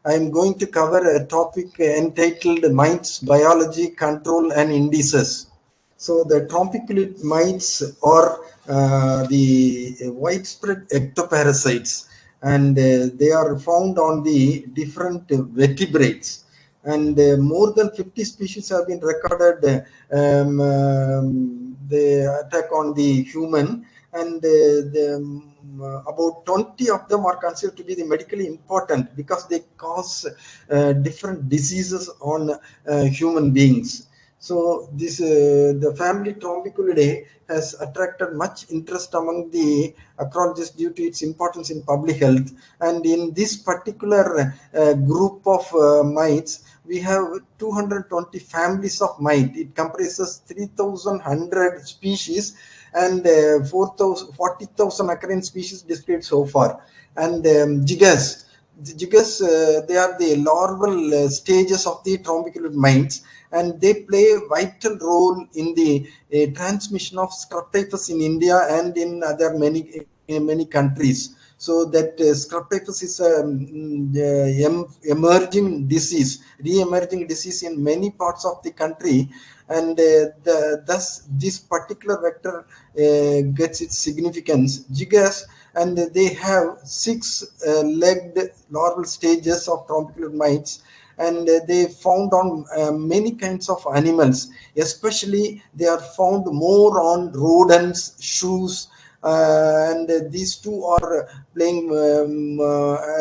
I am going to cover a topic entitled Mites, Biology, Control and Indices. So the tropiculid mites are the widespread ectoparasites, and they are found on the different vertebrates. And more than 50 species have been recorded. The attack on the human, and about 20 of them are considered to be the medically important because they cause different diseases on human beings. So this the family Trombiculidae has attracted much interest among the ecologists due to its importance in public health. And in this particular group of mites, we have 220 families of mite. It comprises 3,100 species and 40,000 occurring species described so far. And jiggers. The jiggers, they are the larval stages of the trombiculid mites, and they play a vital role in the transmission of scrub typhus in India and in other many countries. So that scrub typhus is emerging disease, re-emerging disease in many parts of the country, and thus this particular vector gets its significance. Jiggers, and they have six legged larval stages of trombiculid mites, and they found on many kinds of animals. Especially they are found more on rodents, shoes, and these two are playing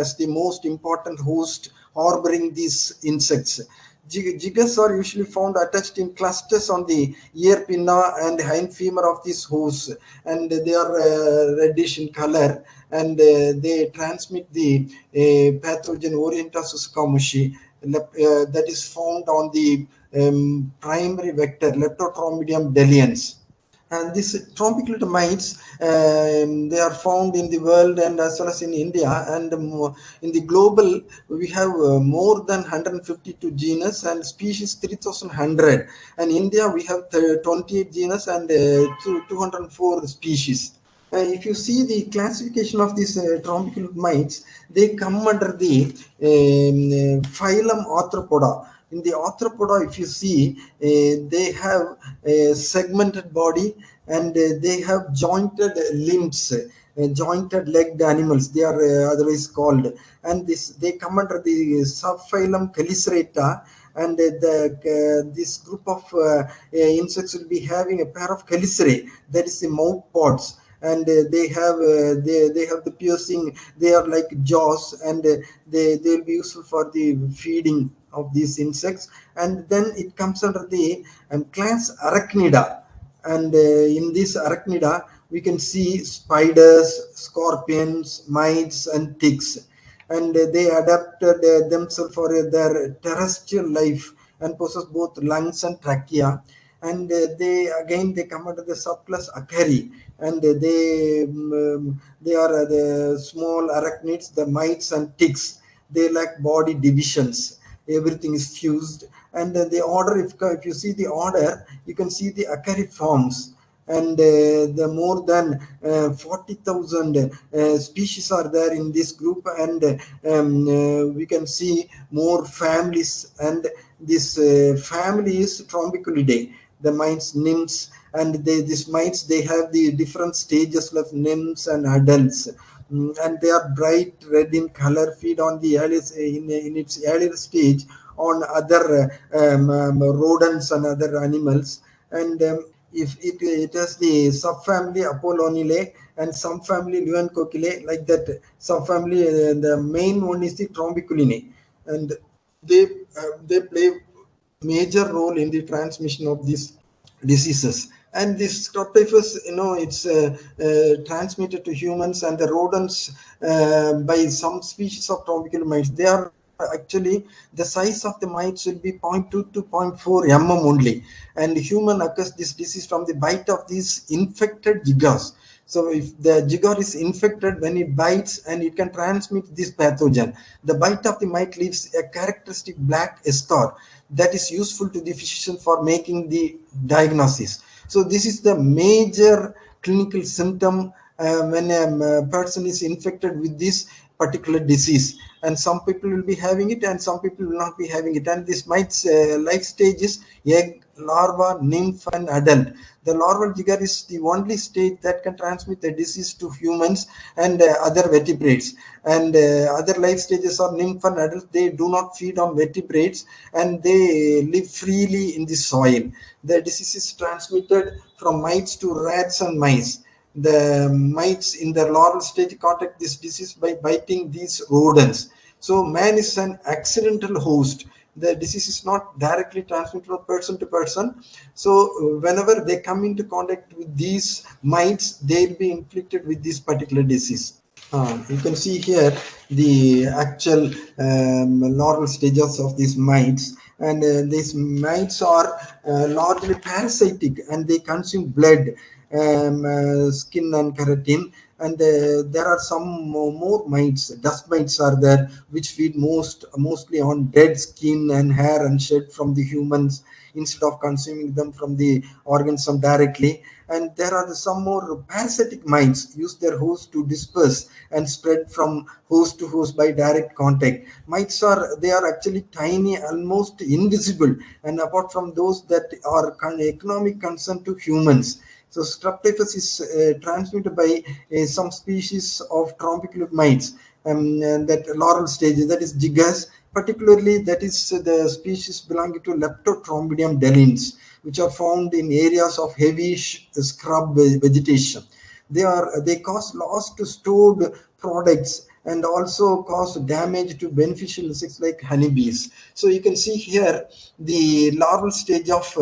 as the most important host harboring these insects. Jiggers are usually found attached in clusters on the ear pinna and hind femur of this horse, and they are reddish in color, and they transmit the pathogen Orientasus camushi that is found on the primary vector Leptotromidium deliens. And these trombiculid mites, they are found in the world and as well as in India. And in the global, we have more than 152 genus and species 3,100. And India, we have 28 genus and 204 species. If you see the classification of these trombiculid mites, they come under the phylum Arthropoda. In the arthropoda, if you see, they have a segmented body, and they have jointed limbs, jointed legged animals, they are otherwise called. And they come under the subphylum Chelicerata, and this group of insects will be having a pair of chelicerae, that is the mouth pods, and they have the piercing, they are like jaws, and they'll be useful for the feeding of these insects. And then it comes under the class Arachnida, and in this Arachnida we can see spiders, scorpions, mites and ticks, and they adapted themselves for their terrestrial life and possess both lungs and trachea. And they come under the subclass Acari, and they are the small arachnids, the mites and ticks. They lack body divisions, everything is fused. And the order, if you see the order, you can see the acariforms, and the more than 40,000 species are there in this group. And we can see more families, and this family is Trombiculidae, the mites, nymphs. And these mites, they have the different stages of nymphs and adults. And they are bright red in color, feed on the earliest, in its earlier stage on other rodents and other animals. And if it has the subfamily Apollonilae and subfamily Leoncochilae, like that subfamily, the main one is the Trombiculinae, and they play major role in the transmission of these diseases. And this scrub typhus, it's transmitted to humans and the rodents by some species of trombiculid mites. They are actually, the size of the mites will be 0.2 to 0.4 mm only, and human occurs this disease from the bite of these infected jiggers. So if the jigger is infected, when it bites, and it can transmit this pathogen, the bite of the mite leaves a characteristic black scar that is useful to the physician for making the diagnosis. So this is the major clinical symptom when a person is infected with this particular disease. and some people will be having it and some people will not be having it. And this mites life stage is egg, larva, nymph, and adult. The larval jigger is the only stage that can transmit the disease to humans and other vertebrates. And other life stages are nymph and adult. They do not feed on vertebrates and they live freely in the soil. The disease is transmitted from mites to rats and mice. The mites in the larval stage contact this disease by biting these rodents. So man is an accidental host. The disease is not directly transmitted from person to person. So whenever they come into contact with these mites, they'll be inflicted with this particular disease. You can see here the actual larval stages of these mites, and these mites are largely parasitic and they consume blood, skin, and keratin. And there are some more mites, dust mites are there, which feed mostly on dead skin and hair and shed from the humans instead of consuming them from the organism directly. And there are some more parasitic mites use their host to disperse and spread from host to host by direct contact. Mites are, they are actually tiny, almost invisible, and apart from those that are economic concern to humans. So strep is transmitted by some species of tropical mites, and that larval stage, that is gigas, particularly that is the species belonging to Leptotrombidium delins, which are found in areas of heavy scrub vegetation. They cause loss to stored products and also cause damage to beneficial insects like honeybees. So you can see here the larval stage of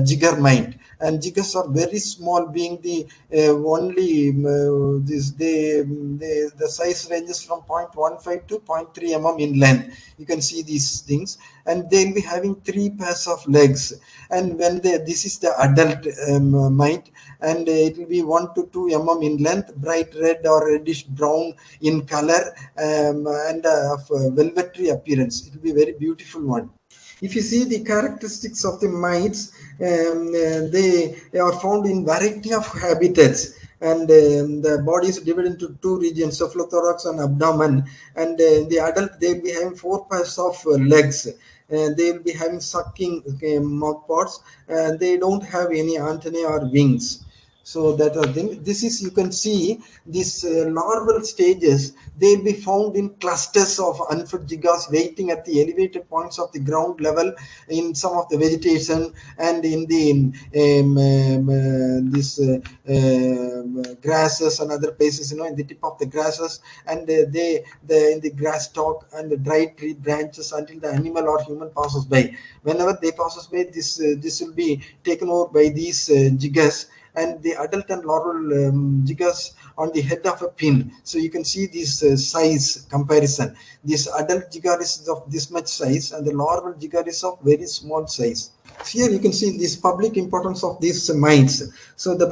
jigger mite, and jiggers are very small, being the only this they the size ranges from 0.15 to 0.3 mm in length. You can see these things, and they'll be having 3 pairs of legs. And when this is the adult mite, and it will be 1 to 2 mm in length, bright red or reddish brown in color, and of velvety appearance. It will be very beautiful one. If you see the characteristics of the mites, they are found in variety of habitats, and the body is divided into two regions, cephalothorax and abdomen. And the adult, they will be having 4 pairs of legs. They will be having sucking mouth parts, and they don't have any antennae or wings. So that thing, this is, you can see these larval stages, they'll be found in clusters of unfed gigas waiting at the elevated points of the ground level in some of the vegetation, and in the this grasses and other places, in the tip of the grasses, and they in the grass stalk and the dry tree branches until the animal or human passes by. Whenever they passes by, this will be taken over by these gigas, and the adult and larval jiggers on the head of a pin. So you can see this size comparison. This adult jigger is of this much size, and the larval jigger is of very small size. Here you can see this public importance of these mites. So the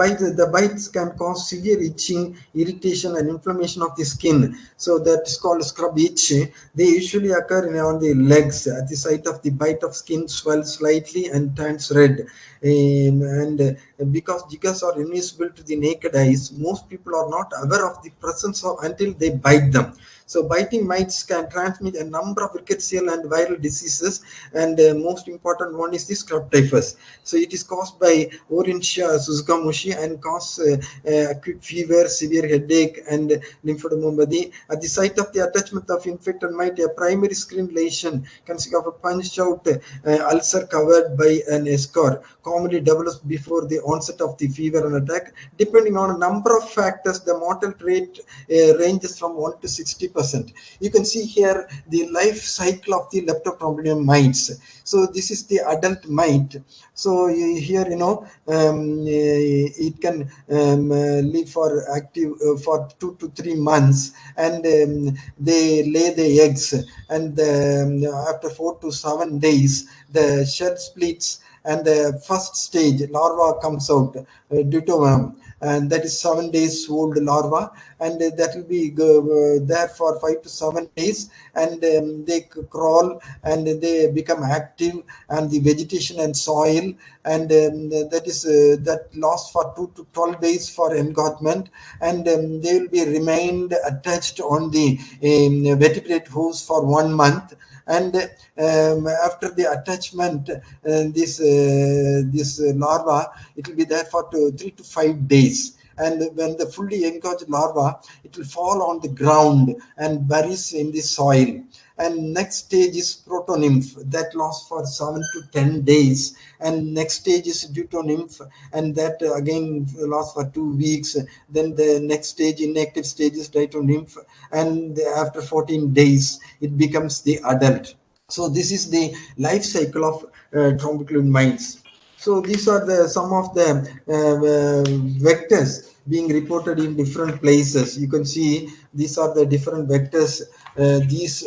bites can cause severe itching, irritation, and inflammation of the skin. So that is called scrub itch. They usually occur on the legs. At the site of the bite, of skin swells slightly and turns red. And because jiggers are invisible to the naked eyes, most people are not aware of the presence of until they bite them. So biting mites can transmit a number of rickettsial and viral diseases, and most important one is the scrub typhus. So it is caused by Orintia susgamushi and cause acute fever, severe headache, and lymphadenopathy. At the site of the attachment of infected mite, a primary skin lesion consisting of a punched out ulcer covered by an eschar commonly develops before the onset of the fever and attack. Depending on a number of factors, the mortality rate ranges from 1 to 60%. You can see here the life cycle of the leptoprobidium mites. So this is the adult mite. So here, it can live for active for 2 to 3 months, and they lay the eggs, and after 4 to 7 days, the shell splits, and the first stage larva comes out, deutoworm, and that is 7 days old larva, and that will be there for 5 to 7 days, and they crawl and they become active and the vegetation and soil, and that lasts for 2 to 12 days for engorgement, and they will be remained attached on the vertebrate hooves for 1 month, and after the attachment, this larva, it will be there for 3 to 5 days, and when the fully engorged larva, it will fall on the ground and buries in the soil. And next stage is protonymph, that lasts for 7 to 10 days, and next stage is deutonymph, and that again lasts for 2 weeks. Then the next stage, inactive stage, is diatonymph, and after 14 days it becomes the adult. So this is the life cycle of trombocolid mines. So these are the some of the vectors being reported in different places. You can see these are the different vectors. These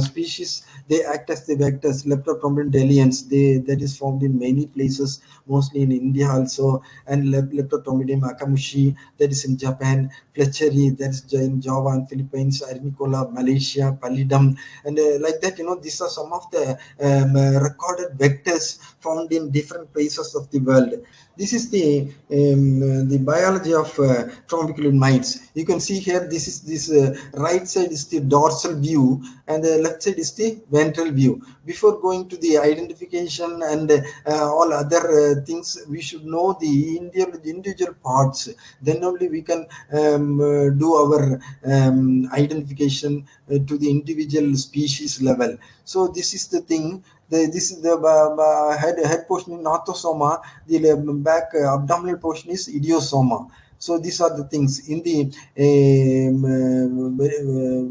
species, they act as the vectors. Leptotrombin deliens, that is found in many places, mostly in India also, and Leptotrombin akamushi, that is in Japan, Fletcheri, that is in Java and Philippines, Arnicola, Malaysia, Pallidum, and like that. These are some of the recorded vectors found in different places of the world. This is the biology of trombocolid mines. You can see here, this right side is the dorsal view and the left side is the ventral view. Before going to the identification and all other things, we should know the individual parts. Then only we can do our identification to the individual species level. So this is the thing. This is the head portion in orthosoma. The back abdominal portion is idiosoma. So these are the things. In the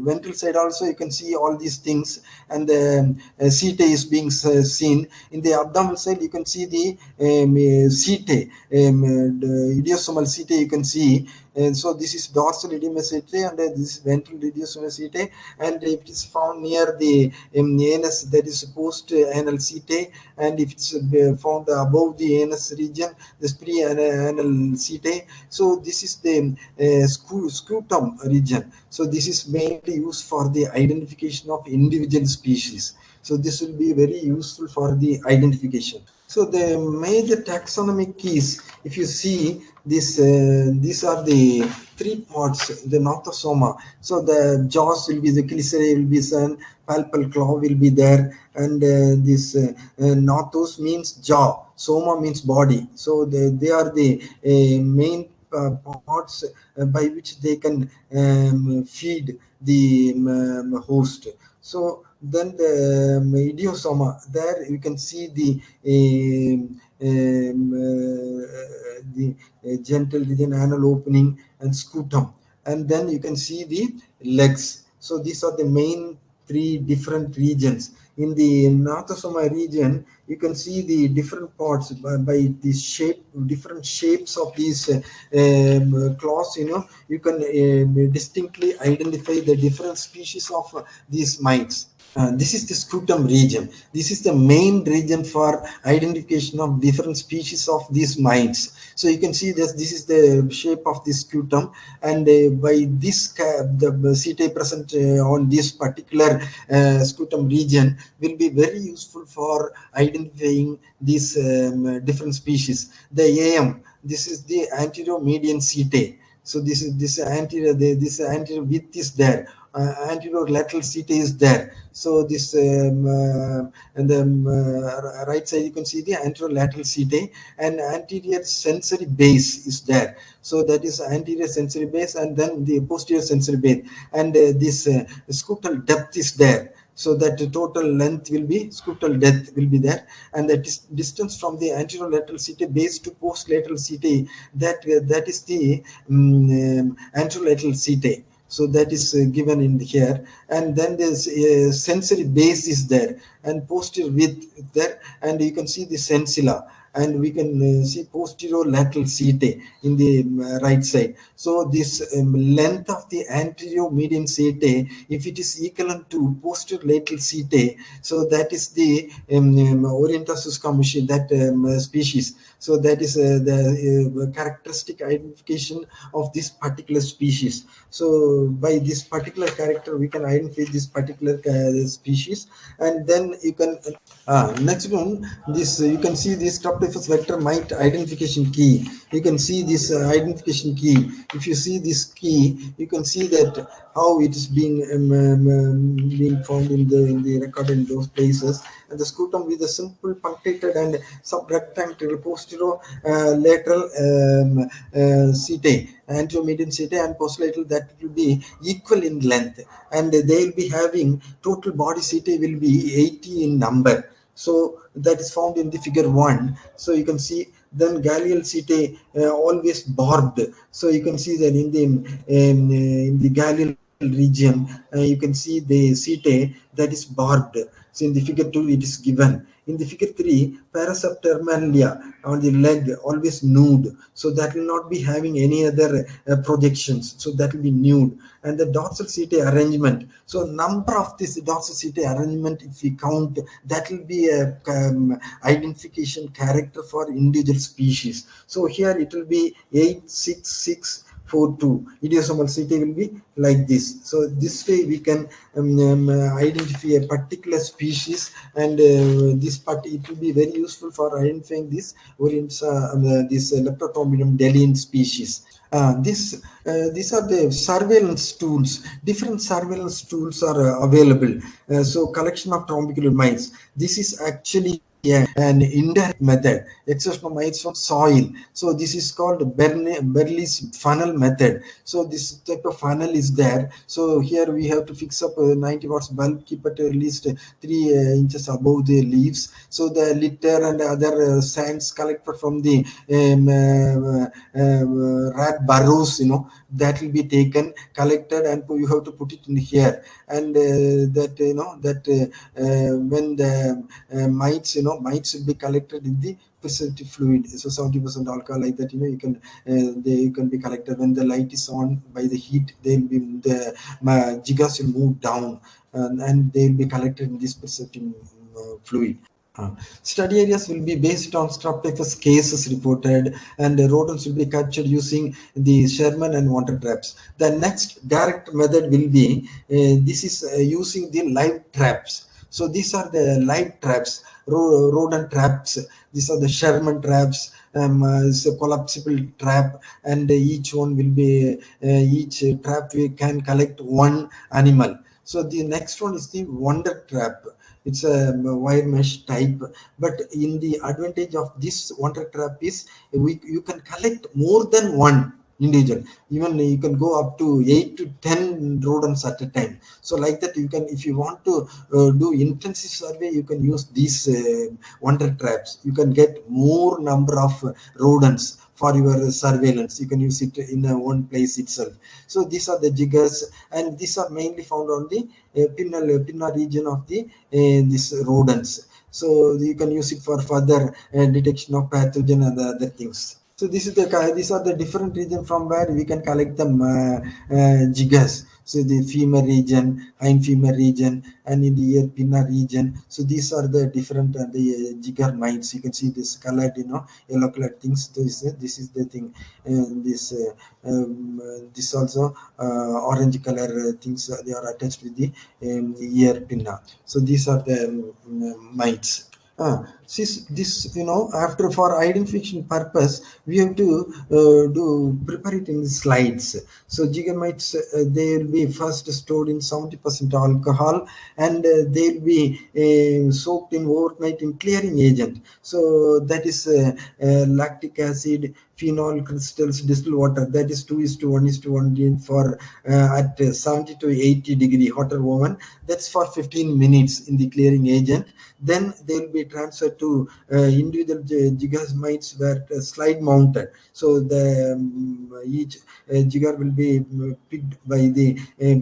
ventral side also, you can see all these things, and the setae is being seen. In the abdominal side, you can see the setae, the idiosomal setae you can see. And so this is dorsal idiomyosetae setae, and this is ventral idiosomal setae, and if it is found near the anus, that is post anal setae, and if it's found above the anus region, the pre-anal setae. So this is the scrotum region. So this is mainly used for the identification of individual species. So this will be very useful for the identification. So the major taxonomic keys, if you see this, these are the 3 parts, the nothosoma. So the jaws will be, the chelicerae will be sun, palpal claw will be there, and this nothos means jaw, soma means body. So they are the main parts by which they can feed the host. So then the idiosoma, there you can see the genital region, anal opening, and scutum, and then you can see the legs. So these are the main 3 different regions. In the nothosoma region, you can see the different parts by the shape, different shapes of these claws. You can distinctly identify the different species of these mites. This is the scutum region. This is the main region for identification of different species of these mites. So you can see this is the shape of the scutum, and by this the setae present on this particular scutum region will be very useful for identifying these different species. The AM, this is the anterior median setae. So this anterior width is there. Anterior lateral setae is there. So this and the right side you can see the anterior lateral setae, and anterior sensory base is there. So that is anterior sensory base, and then the posterior sensory base, and this scutal depth is there. So that the total length will be, scutal depth will be there, and the distance from the anterior lateral setae base to post lateral setae, that is the anterior lateral setae. So that is given in here, and then there's sensory base is there, and posterior width there, and you can see the sensilla, and we can see posterolateral setae in the right side. So this length of the anterior median setae, if it is equivalent to posterolateral setae, so that is the Orientasus commission, that species. So that is the characteristic identification of this particular species. So by this particular character, we can identify this particular species, and then you can next one, this you can see this Streptococcus vector mite identification key. You can see this identification key. If you see this key, you can see that how it is being found in the record in those places. And the scrotum with a simple punctated and subrectangular posterolateral setae, anteromedian setae, and posterolateral that will be equal in length, and they will be having total body setae will be 80 in number. So that is found in the figure 1. So you can see then Gallial setae always barbed. So you can see that in the Gallial region, you can see the setae that is barbed. So in the figure 2 it is given. In the figure 3, paraseptermalia on the leg always nude, so that will not be having any other projections, so that will be nude. And the dorsal setae arrangement, so number of this dorsal setae arrangement, if we count, that will be a identification character for individual species. So here it will be 86642. Idiosomal setae will be like this. So this way we can identify a particular species, and this part it will be very useful for identifying this this Leptotrombidum delian species. These are the surveillance tools. Different surveillance tools are available. So collection of trombicular mites. This is actually an indirect method, extraction of mites from soil. So this is called Berley's funnel method. So this type of funnel is there. So here we have to fix up a 90 watts bulb, keep it at least 3 inches above the leaves. So the litter and other sands collected from the rat burrows, that will be taken, collected, and you have to put it in here. And when the mites will be collected in the preservative fluid, so 70% alcohol, like that, you can be collected. When the light is on by the heat, the gigas will move down, and they will be collected in this preservative fluid. Study areas will be based on Streptococcus cases reported, and the rodents will be captured using the Sherman and water traps. The next direct method will be this is using the live traps. So these are the live traps, rodent traps. These are the Sherman traps. It's a collapsible trap, and each one will be each trap we can collect one animal. So the next one is the wonder trap. It's a wire mesh type, but in the advantage of this wonder trap is you can collect more than one individual. Even you can go up to 8 to 10 rodents at a time. So like that, you can, if you want to do intensive survey, you can use these wonder traps. You can get more number of rodents for your surveillance. You can use it in one place itself. So these are the jiggers, and these are mainly found on the pinna region of the these rodents. So you can use it for further detection of pathogen and other things. So these are the different region from where we can collect them jiggers. So the femur region, hind femur region, and in the ear pinna region. So these are the different the jigger mites. You can see this colored, yellow colored things. This is the thing. This also orange color things. They are attached with the ear pinna. So these are the mites. This after, for identification purpose, we have to prepare it in the slides. So gigamites, they will be first stored in 70% alcohol, and they will be soaked in overnight in clearing agent. So that is lactic acid, phenol crystals distilled water, that is 2:1:1 for at 70 to 80 degree hotter oven. That's for 15 minutes in the clearing agent. Then they will be transferred to individual jigger mites where slide mounted. So the each jigger will be picked by the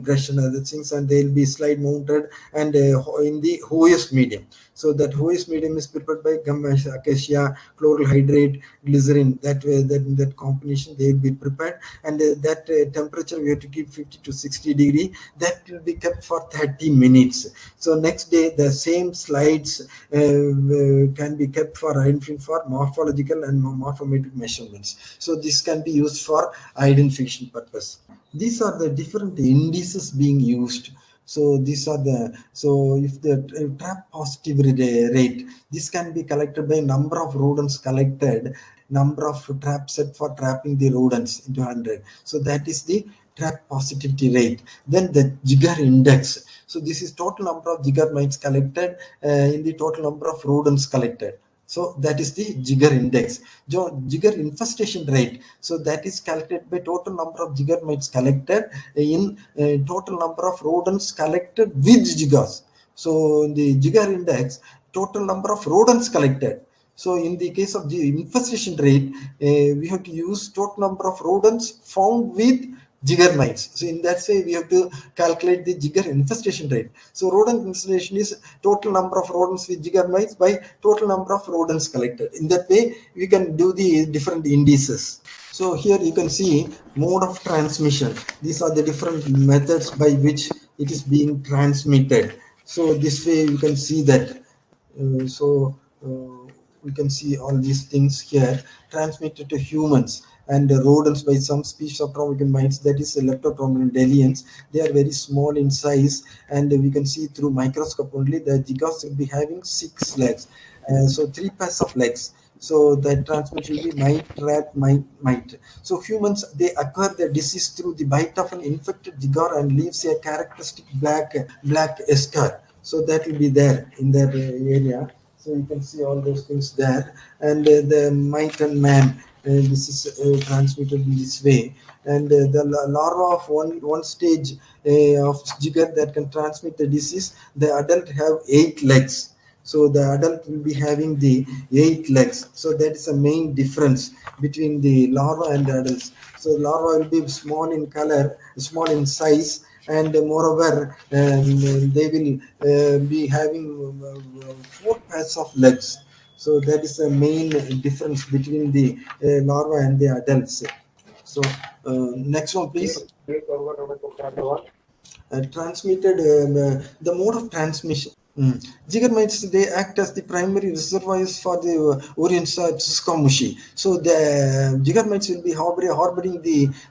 brush and other things, and they will be slide mounted and in the hose medium. So that hose medium is prepared by gum acacia, chloral hydrate, glycerin. That combination they will be prepared, and that temperature we have to keep 50 to 60 degree. That will be kept for 30 minutes. So next day the same slides can be kept for identifying for morphological and morphometric measurements. So this can be used for identification purpose. These are the different indices being used. So these are the, so if the trap positivity rate, this can be collected by number of rodents collected, number of traps set for trapping the rodents into 100. So that is the trap positivity rate. Then the jigger index. So this is total number of jigger mites collected in the total number of rodents collected. So that is the jigger index. Jigger infestation rate. So that is calculated by total number of jigger mites collected in total number of rodents collected with jiggers. So in the jigger index, total number of rodents collected. So in the case of the infestation rate, we have to use total number of rodents found with jigger mites. So in that way, we have to calculate the jigger infestation rate. So rodent infestation is total number of rodents with jigger mites by total number of rodents collected. In that way, we can do the different indices. So here you can see mode of transmission. These are the different methods by which it is being transmitted. So this way you can see that. We can see all these things here transmitted to humans and rodents by some species of tropical mites, that is leptotrombidelians. They are very small in size, and we can see through microscope only. The jiggers will be having 6 legs, so 3 pairs of legs. So that transmission will be mite, rat, mite. So humans, they acquire the disease through the bite of an infected jigger and leaves a characteristic black scar. So that will be there in that area. So you can see all those things there. And the mite and man, this is transmitted in this way. And the larva of one stage of jigger that can transmit the disease, the adult have 8 legs. So the adult will be having the 8 legs. So that is a main difference between the larva and the adults. So larva will be small in color, small in size, and moreover they will be having 4 pairs of legs. So that is the main difference between the larva and the adults. So next one please. Transmitted the mode of transmission. Jigger mites, they act as the primary reservoirs for the Orienza tsuskamushi. So the jigger mites will be harboring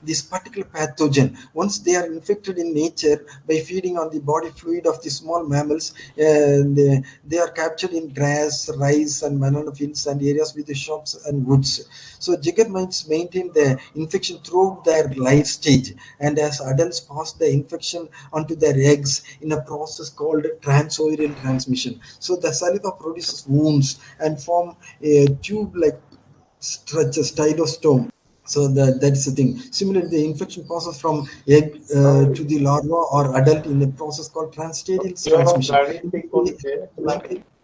this particular pathogen. Once they are infected in nature by feeding on the body fluid of the small mammals, they are captured in grass, rice, and banana fields and areas with the shops and woods. So jigger mites maintain the infection throughout their life stage, and as adults pass the infection onto their eggs in a process called transoviral transmission. So the saliva produces wounds and form a tube-like structure, stylostome. So that's the thing. Similarly, the infection passes from egg to the larva or adult in a process called transtadial transmission.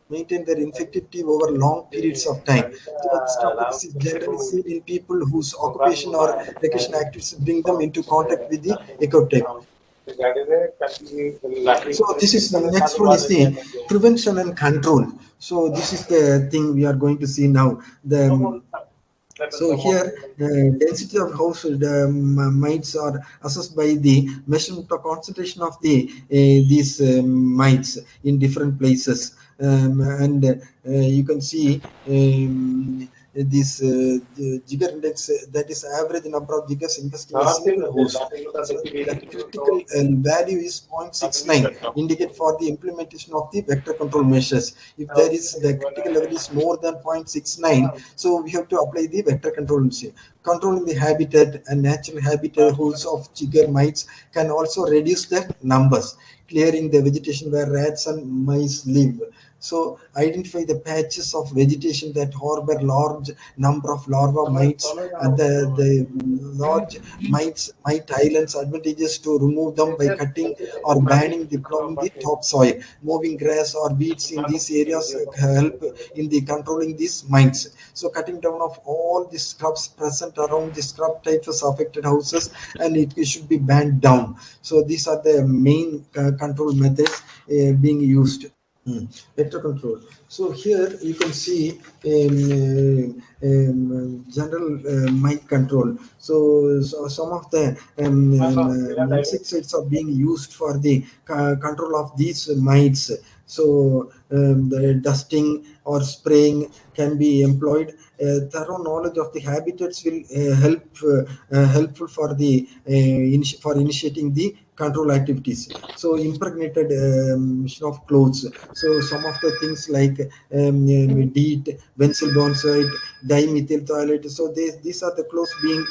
Maintain their infectivity over long periods of time. So this topic is generally seen in people whose occupation or recreation activities bring them into contact with the ecotype. So this is the next one is the prevention and control. So this is the thing we are going to see now. So here, density of household mites are assessed by the measurement of concentration of these mites in different places, and you can see this the jigger index, that is average number of jiggers infesting a single host. So the critical value is 0.69, indicate for the implementation of the vector control measures. If there is the critical level is more than 0.69, so we have to apply the vector control. Controlling the habitat and natural habitat holes of jigger mites can also reduce their numbers, clearing the vegetation where rats and mice live. So identify the patches of vegetation that harbor large number of larva mites, and the large mite islands. Advantages to remove them by cutting or banning the plowing the topsoil. Moving grass or weeds in these areas help in the controlling these mites. So cutting down of all the scrubs present around the scrub types affected houses, and it should be banned down. So these are the main control methods being used. Vector control. So here you can see general mite control. So some of the insecticides are being used for the control of these mites. So the dusting or spraying can be employed. Thorough knowledge of the habitats will helpful for the for initiating the control activities. So impregnated of clothes. So some of the things like DEET, benzyl bonzoate, dimethyl toilette. So these are the clothes being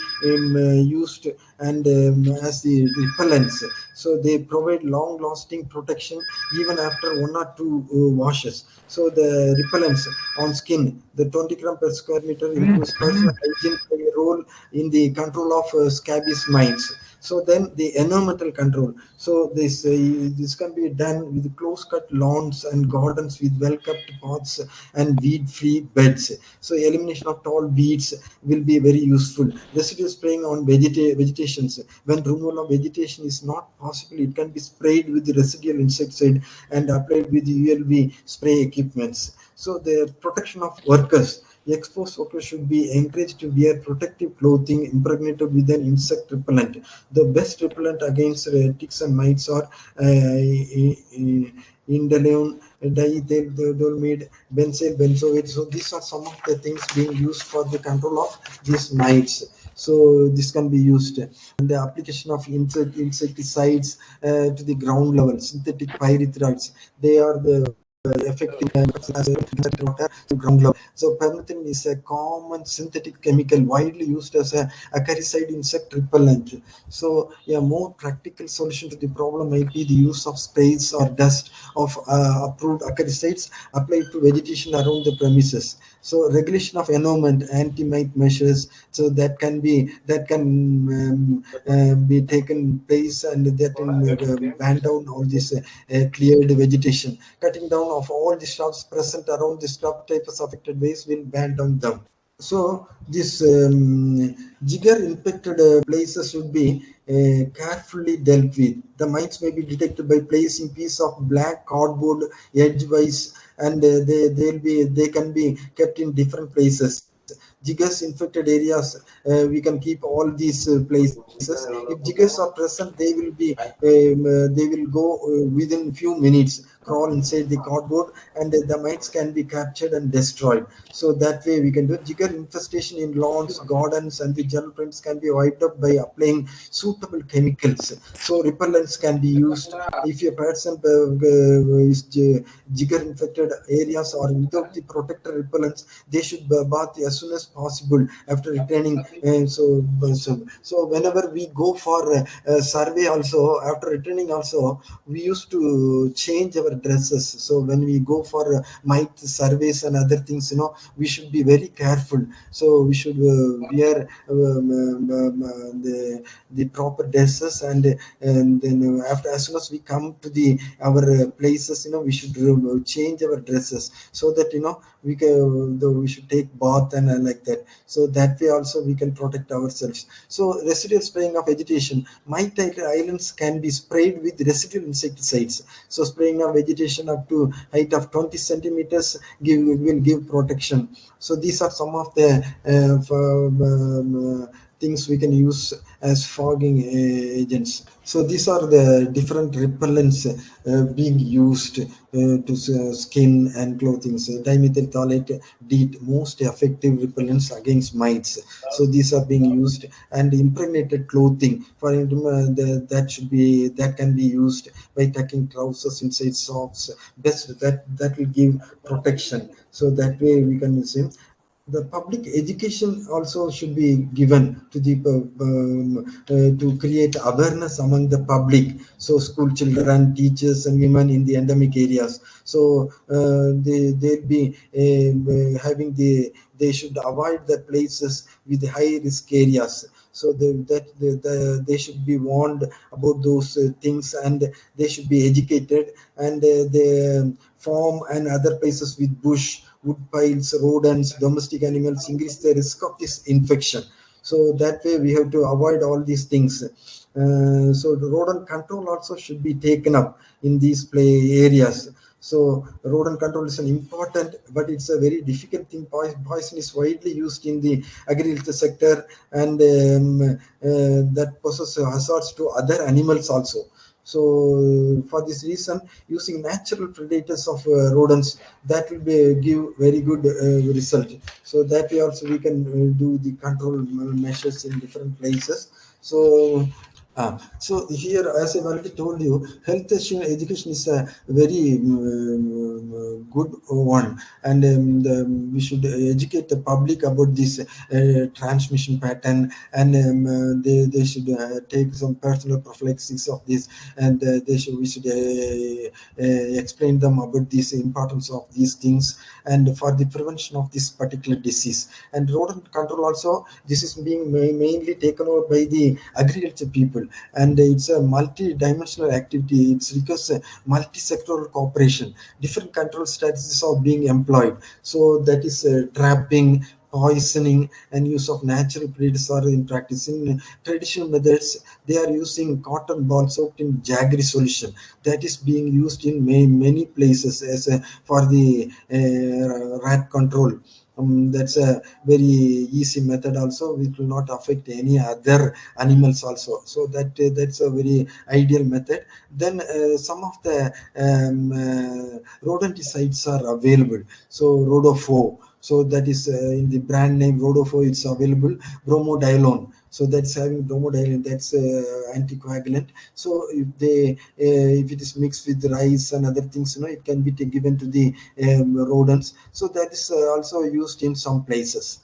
used and as the repellents. So they provide long-lasting protection even after 1 or 2 washes. So the repellents on skin, the 20 gram per square meter improves personal hygiene, play a role in the control of scabies mites. So then the environmental control. So this can be done with close cut lawns and gardens with well kept paths and weed free beds. So elimination of tall weeds will be very useful. Residue spraying on vegetations. When removal of vegetation is not possible, it can be sprayed with the residual insecticide and applied with ULV spray equipments. So the protection of workers. Exposed workers should be encouraged to wear protective clothing impregnated with an insect repellent. The best repellent against ticks and mites are indolone, diethylamide, benzyl benzoate. So these are some of the things being used for the control of these mites. So this can be used. And the application of insecticides to the ground level, synthetic pyrethroids. They are the effective water to ground level. So permethrin is a common synthetic chemical widely used as a acaricide insect repellent. So a more practical solution to the problem might be the use of sprays or dust of approved acaricides applied to vegetation around the premises. So regulation of environment, anti-mite measures, so that can be taken place, and that can ban down all this cleared vegetation. Cutting down of all the shrubs present around the scrub types affected ways will ban down them. So this jigger infected places should be carefully dealt with. The mites may be detected by placing piece of black cardboard edgewise, and they can be kept in different places. Jiggers infected areas, we can keep all these places. If jiggers are present, they will go within few minutes, crawl inside the cardboard, and the mites can be captured and destroyed. So that way we can do. Jigger infestation in lawns, gardens, and the general prints can be wiped up by applying suitable chemicals. So repellents can be used. If a person is jigger infected areas or without the protector repellents, they should bath as soon as possible after returning. So whenever we go for a survey, also after returning, also we used to change our dresses. So when we go for mite surveys and other things, we should be very careful. So we should wear the proper dresses, and then after, as soon as we come to the our places, we should change our dresses, so that we should take bath and like that. So that way also we can protect ourselves. So residual spraying of vegetation. Mite islands can be sprayed with residual insecticides. So spraying of vegetation up to height of 20 centimeters will give protection. So these are some of the things we can use as fogging agents. So these are the different repellents being used to skin and clothing. So dimethyl phthalate, DEET, most effective repellents against mites. So these are being used, and impregnated clothing for that can be used by tucking trousers inside socks. Best that will give protection. So that way we can see. The public education also should be given to the to create awareness among the public, so school children, teachers and women in the endemic areas. So they'll be having they should avoid the places with high risk areas, so they should be warned about those things, and they should be educated. And the farm and other places with bush, wood piles, rodents, domestic animals increase the risk of this infection. So that way we have to avoid all these things. So the rodent control also should be taken up in these play areas. So rodent control is an important, but it's a very difficult thing. Poison is widely used in the agriculture sector, and that poses hazards to other animals also. So for this reason, using natural predators of rodents, that will be give very good result. So that way also we can do the control measures in different places. So so here, as I've already told you, health education is a very good one, and we should educate the public about this transmission pattern, and they should take some personal prophylaxis of this, and we should explain them about this importance of these things, and for the prevention of this particular disease. And rodent control also, this is being mainly taken over by the agriculture people, and it's a multi-dimensional activity. It's because multi-sectoral cooperation, different control strategies are being employed. So that is trapping, poisoning and use of natural predators are in practice. In traditional methods, they are using cotton ball soaked in jaggery solution, that is being used in many places as for the rat control. That's a very easy method also, which will not affect any other animals also. So that's a very ideal method. Then some of the rodenticides are available. So Rodofo, so that is in the brand name Rodofo, it's available. Bromodiolone, so that's having bromodiolone, that's anticoagulant. So if it is mixed with rice and other things, it can be given to the rodents. So that is also used in some places.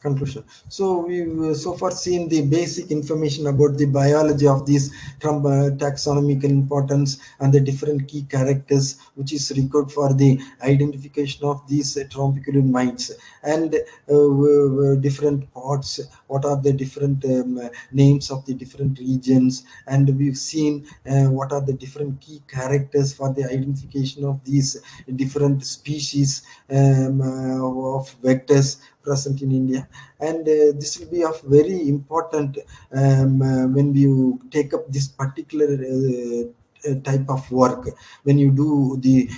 Conclusion. So we've so far seen the basic information about the biology of these from taxonomical importance and the different key characters which is required for the identification of these trompiculin mines, and different parts, what are the different names of the different regions, and we've seen what are the different key characters for the identification of these different species of vectors present in India. And this will be of very important when you take up this particular type of work, when you do the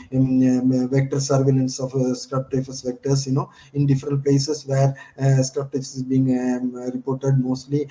vector surveillance of scrub typhus vectors, in different places where scrub typhus is being reported mostly.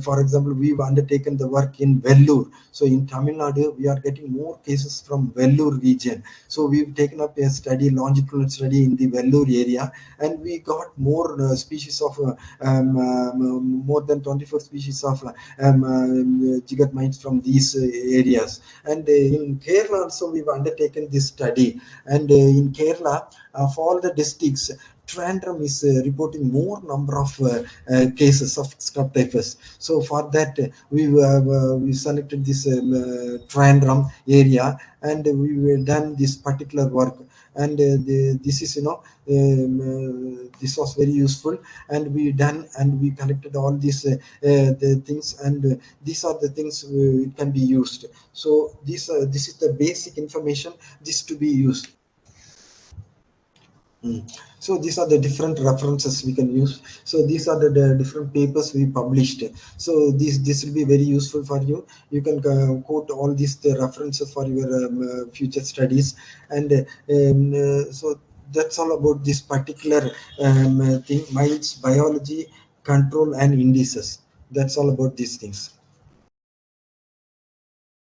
For example, we've undertaken the work in Vellore. So in Tamil Nadu, we are getting more cases from Vellore region. So we've taken up a study, longitudinal study in the Vellore area, and we got more species of more than 24 species of jigat mines from these areas. And in Kerala also we've undertaken this study, and in Kerala, of all the districts, Trandrum is reporting more number of cases of scrub typhus. So for that, we selected this Trandrum area, and we were done this particular work. And this is this was very useful, and we done, and we collected all these the things, and these are the things it can be used. So this is the basic information this to be used. So these are the different references we can use. So these are the different papers we published. So this will be very useful for you. You can quote all these the references for your future studies. And so that's all about this particular thing: minds, biology, control, and indices. That's all about these things.